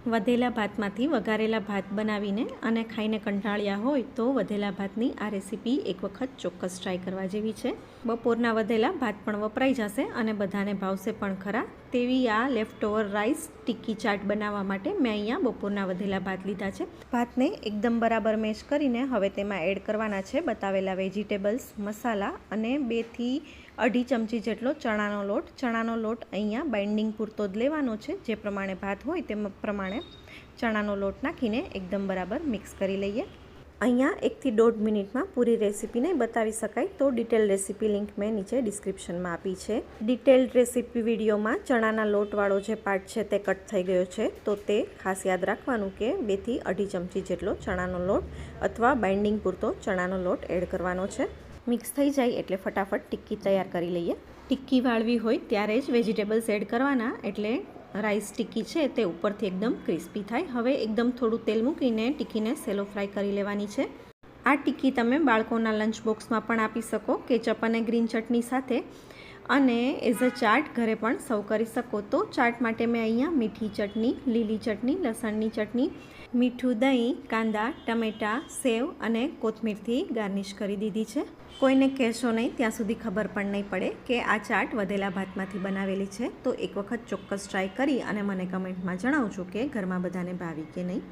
વધેલા ભાતમાંથી વઘારેલા ભાત બનાવીને અને ખાઈને કંટાળ્યા હોય તો વધેલા ભાતની આ રેસીપી એક વખત ચોક્કસ ટ્રાય કરવા જેવી છે. બપોરના વધેલા ભાત પણ વપરાઈ જશે અને બધાને ભાવશે પણ ખરા તેવી આ leftover rice tikki chaat બનાવવા માટે મેં અહીંયા બપોરના વધેલા ભાત લીધા છે. ભાતને એકદમ બરાબર મેશ કરીને હવે તેમાં એડ કરવાના છે બતાવેલા વેજીટેબલ્સ, મસાલા અને 2 થી 2.5 ચમચી જેટલો ચણાનો લોટ. ચણાનો લોટ અહીંયા બાઇન્ડિંગ પૂરતો જ લેવાનો છે. જે પ્રમાણે ભાત હોય તે પ્રમાણે ચણાનો લોટ નાખીને એકદમ બરાબર મિક્સ કરી લઈએ. અહીંયા 1 થી 1.5 મિનિટમાં પૂરી રેસીપી નહીં બતાવી શકાય તો ડિટેલ રેસીપી લિંક મેં નીચે ડિસ્ક્રિપ્શનમાં આપી છે. ડિટેલ્ડ રેસીપી વિડીયોમાં ચણાના લોટવાળો જે પાર્ટ છે તે કટ થઈ ગયો છે તો તે ખાસ યાદ રાખવાનું કે 2 થી 2.5 ચમચી જેટલો ચણાનો લોટ અથવા બાઇન્ડિંગ પૂરતો ચણાનો લોટ એડ કરવાનો છે. મિક્સ થઈ જાય એટલે ફટાફટ ટિક્કી તૈયાર કરી લઈએ. ટિક્કી વાળવી હોય ત્યારે જ વેજીટેબલ્સ એડ કરવાના એટલે રાઈસ ટિક્કી છે તે ઉપરથી એકદમ ક્રિસ્પી થાય. હવે એકદમ થોડું તેલ મૂકીને ટિક્કીને સેલો ફ્રાય કરી લેવાની છે. આ ટિક્કી તમે બાળકોના લંચ બોક્સમાં પણ આપી શકો કેચઅપ અને ગ્રીન ચટણી સાથે અને એઝ અ ચાટ ઘરે પણ સર્વ કરી શકો. તો ચાટ માટે મેં અહીંયા મીઠી ચટણી, લીલી ચટણી, લસણની ચટણી, મીઠું દહીં, કાંદા, ટમેટાં, સેવ અને કોથમીરથી ગાર્નિશ કરી દીધી છે. કોઈને કહેશો નહીં ત્યાં સુધી ખબર પણ નહીં પડે કે આ ચાટ વધેલા ભાતમાંથી બનાવેલી છે. તો એક વખત ચોક્કસ ટ્રાય કરી અને મને કમેન્ટમાં જણાવજો કે ઘરમાં બધાને ભાવી કે નહીં.